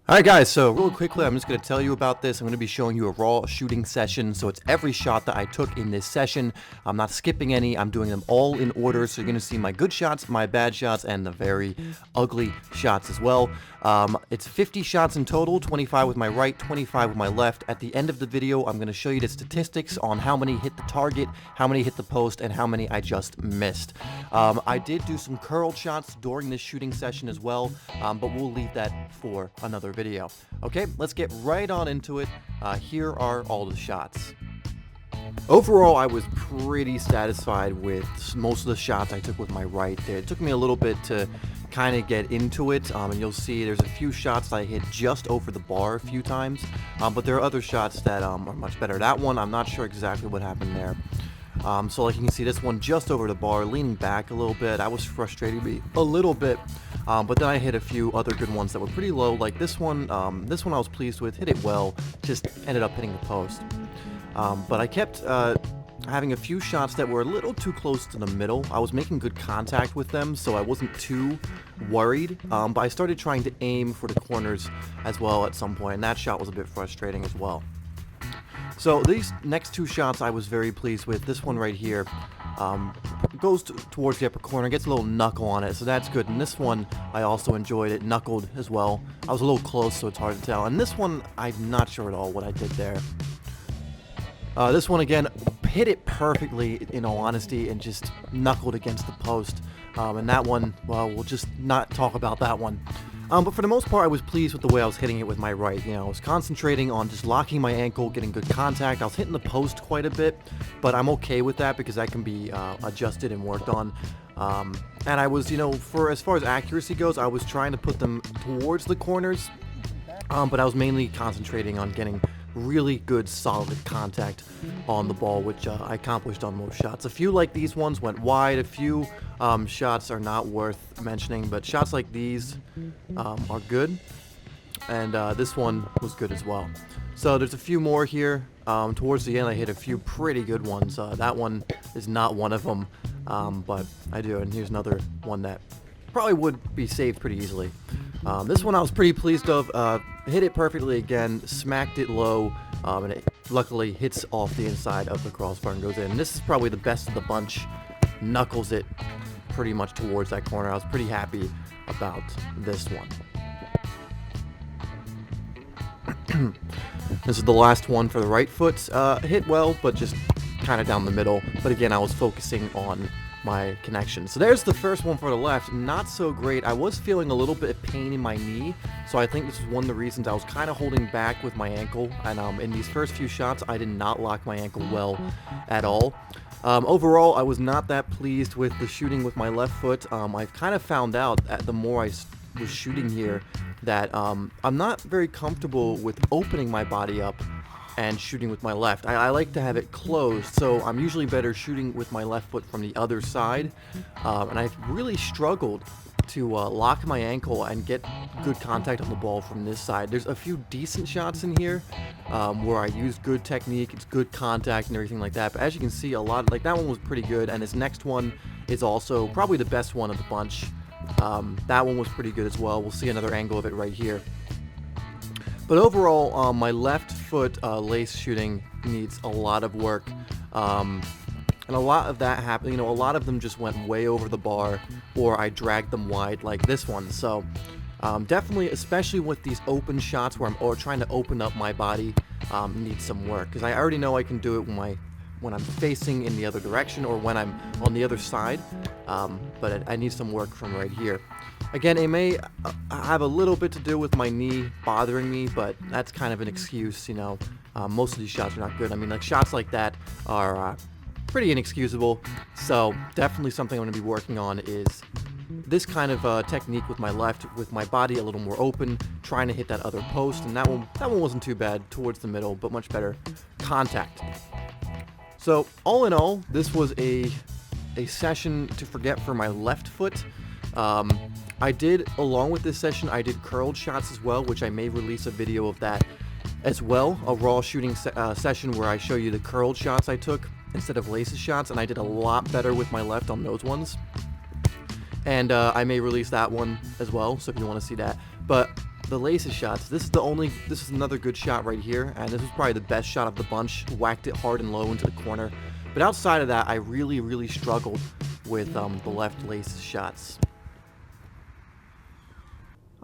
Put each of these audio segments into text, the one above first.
Alright guys, so real quickly I'm just going to tell you about this. I'm going to be showing you a raw shooting session, so it's every shot that I took in this session. I'm not skipping any, I'm doing them all in order, so you're going to see my good shots, my bad shots, and the very ugly shots as well. It's 50 shots in total, 25 with my right, 25 with my left. At the end of the video, I'm going to show you the statistics on how many hit the target, how many hit the post, and how many I just missed. I did do some curled shots during this shooting session as well, but we'll leave that for another video. Okay, let's get right on into it. Here are all the shots. Overall, I was pretty satisfied with most of the shots I took with my right there. It took me a little bit to kind of get into it, and you'll see there's a few shots I hit just over the bar a few times, but there are other shots that are much better. That one, I'm not sure exactly what happened there. So like you can see, this one just over the bar, leaning back a little bit. That was frustrating me a little bit, but then I hit a few other good ones that were pretty low. Like this one I was pleased with, hit it well, just ended up hitting the post. But I kept having a few shots that were a little too close to the middle. I was making good contact with them, so I wasn't too worried, but I started trying to aim for the corners as well at some point, and that shot was a bit frustrating as well. So these next two shots I was very pleased with. This one right here goes towards the upper corner, gets a little knuckle on it, so that's good. And this one, I also enjoyed it, knuckled as well. I was a little close, so it's hard to tell. And this one, I'm not sure at all what I did there. This one, again, hit it perfectly, in all honesty, and just knuckled against the post. And that one, well, we'll just not talk about that one. But for the most part, I was pleased with the way I was hitting it with my right. You know, I was concentrating on just locking my ankle, getting good contact. I was hitting the post quite a bit, but I'm okay with that because that can be adjusted and worked on. And I was, you know, as far as accuracy goes, I was trying to put them towards the corners, but I was mainly concentrating on getting really good solid contact on the ball, which I accomplished on most shots. A few like these ones went wide. A few shots are not worth mentioning, but shots like these are good, and this one was good as well. So there's a few more here. Towards the end I hit a few pretty good ones. That one is not one of them, but I do. And here's another one that probably would be saved pretty easily. This one I was pretty pleased of. Hit it perfectly again, smacked it low, and it luckily hits off the inside of the crossbar and goes in. And this is probably the best of the bunch. Knuckles it pretty much towards that corner. I was pretty happy about this one. This is the last one for the right foot. Hit well, but just kind of down the middle. But again, I was focusing on my connection. So there's the first one for the left. Not so great. I was feeling a little bit of pain in my knee, so I think this is one of the reasons I was kind of holding back with my ankle. And in these first few shots, I did not lock my ankle well at all. Overall, I was not that pleased with the shooting with my left foot. I've kind of found out that the more I was shooting here that I'm not very comfortable with opening my body up and shooting with my left. I like to have it closed, so I'm usually better shooting with my left foot from the other side, and I've really struggled to lock my ankle and get good contact on the ball from this side. There's a few decent shots in here where I use good technique, it's good contact and everything like that, but as you can see, a lot, like that one was pretty good, and this next one is also probably the best one of the bunch. That one was pretty good as well. We'll see another angle of it right here. But overall, my left foot lace shooting needs a lot of work, and a lot of that happened. You know, a lot of them just went way over the bar, or I dragged them wide like this one. So definitely, especially with these open shots where I'm trying to open up my body, needs some work, because I already know I can do it when I'm facing in the other direction or when I'm on the other side, but I need some work from right here. Again, it may have a little bit to do with my knee bothering me, but that's kind of an excuse, you know. Most of these shots are not good. I mean, like shots like that are pretty inexcusable, so definitely something I'm going to be working on is this kind of technique with my left, with my body a little more open, trying to hit that other post, and that one wasn't too bad towards the middle, but much better contact. So all in all, this was a session to forget for my left foot. I did, along with this session, I did curled shots as well, which I may release a video of that as well, a raw shooting session where I show you the curled shots I took instead of laces shots, and I did a lot better with my left on those ones. And I may release that one as well, so if you want to see that. But the laces shots, this is another good shot right here, and this was probably the best shot of the bunch. Whacked it hard and low into the corner. But outside of that, I really struggled with the left laces shots.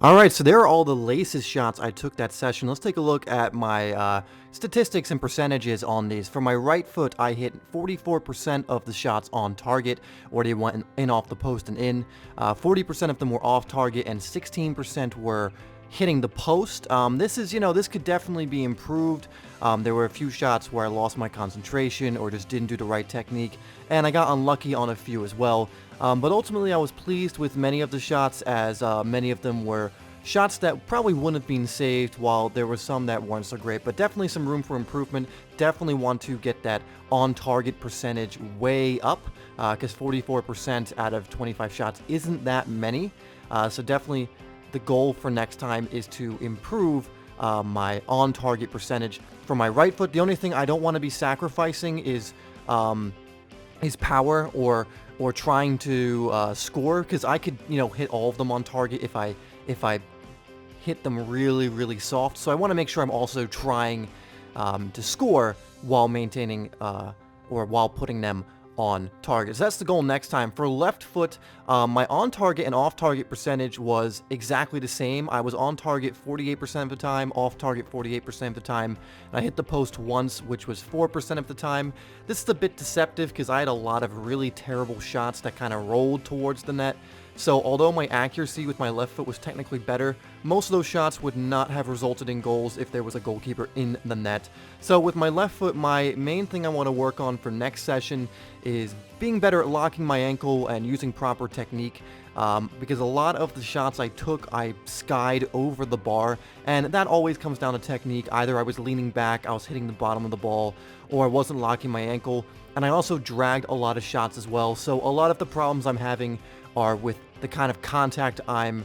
Alright, so there are all the laces shots I took that session. Let's take a look at my statistics and percentages on these. For my right foot, I hit 44% of the shots on target, or they went in off the post and in. 40% of them were off target, and 16% were hitting the post. This could definitely be improved. There were a few shots where I lost my concentration or just didn't do the right technique, and I got unlucky on a few as well. But ultimately, I was pleased with many of the shots, as many of them were shots that probably wouldn't have been saved, while there were some that weren't so great. But definitely some room for improvement. Definitely want to get that on-target percentage way up, because 44% out of 25 shots isn't that many. So definitely the goal for next time is to improve my on-target percentage. For my right foot, the only thing I don't want to be sacrificing is power or trying to score, because I could hit all of them on target if I hit them really soft. So I want to make sure I'm also trying to score while maintaining or while putting them on target. So that's the goal next time. For left foot, my on target and off target percentage was exactly the same. I was on target 48% of the time, off target 48% of the time, and I hit the post once, which was 4% of the time. This is a bit deceptive because I had a lot of really terrible shots that kind of rolled towards the net. So although my accuracy with my left foot was technically better, most of those shots would not have resulted in goals if there was a goalkeeper in the net. So with my left foot, my main thing I want to work on for next session is being better at locking my ankle and using proper technique, because a lot of the shots I took, I skied over the bar, and that always comes down to technique. Either I was leaning back, I was hitting the bottom of the ball, or I wasn't locking my ankle, and I also dragged a lot of shots as well. So a lot of the problems I'm having are with the kind of contact I'm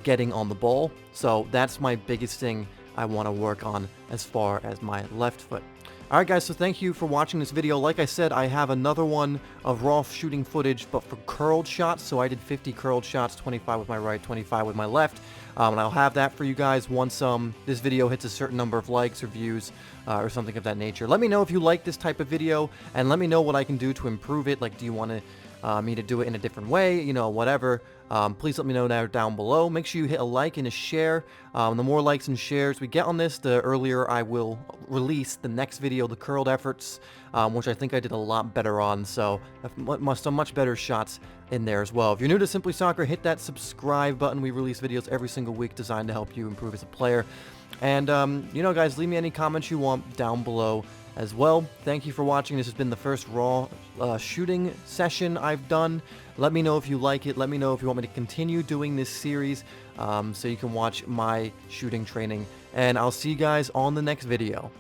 getting on the ball. So that's my biggest thing I want to work on as far as my left foot. Alright guys, so thank you for watching this video. Like I said, I have another one of raw shooting footage, but for curled shots. So I did 50 curled shots, 25 with my right, 25 with my left. And I'll have that for you guys once this video hits a certain number of likes or views or something of that nature. Let me know if you like this type of video, and let me know what I can do to improve it. Like, do you want to me to do it in a different way, whatever. Please let me know down below. Make sure you hit a like and a share. The more likes and shares we get on this, the earlier I will release the next video, the curled efforts, which I think I did a lot better on. So some much better shots in there as well. If you're new to Simply Soccer, hit that subscribe button. We release videos every single week designed to help you improve as a player. And guys, leave me any comments you want down below as well. Thank you for watching. This has been the first raw shooting session I've done. Let me know if you like it. Let me know if you want me to continue doing this series, so you can watch my shooting training. And I'll see you guys on the next video.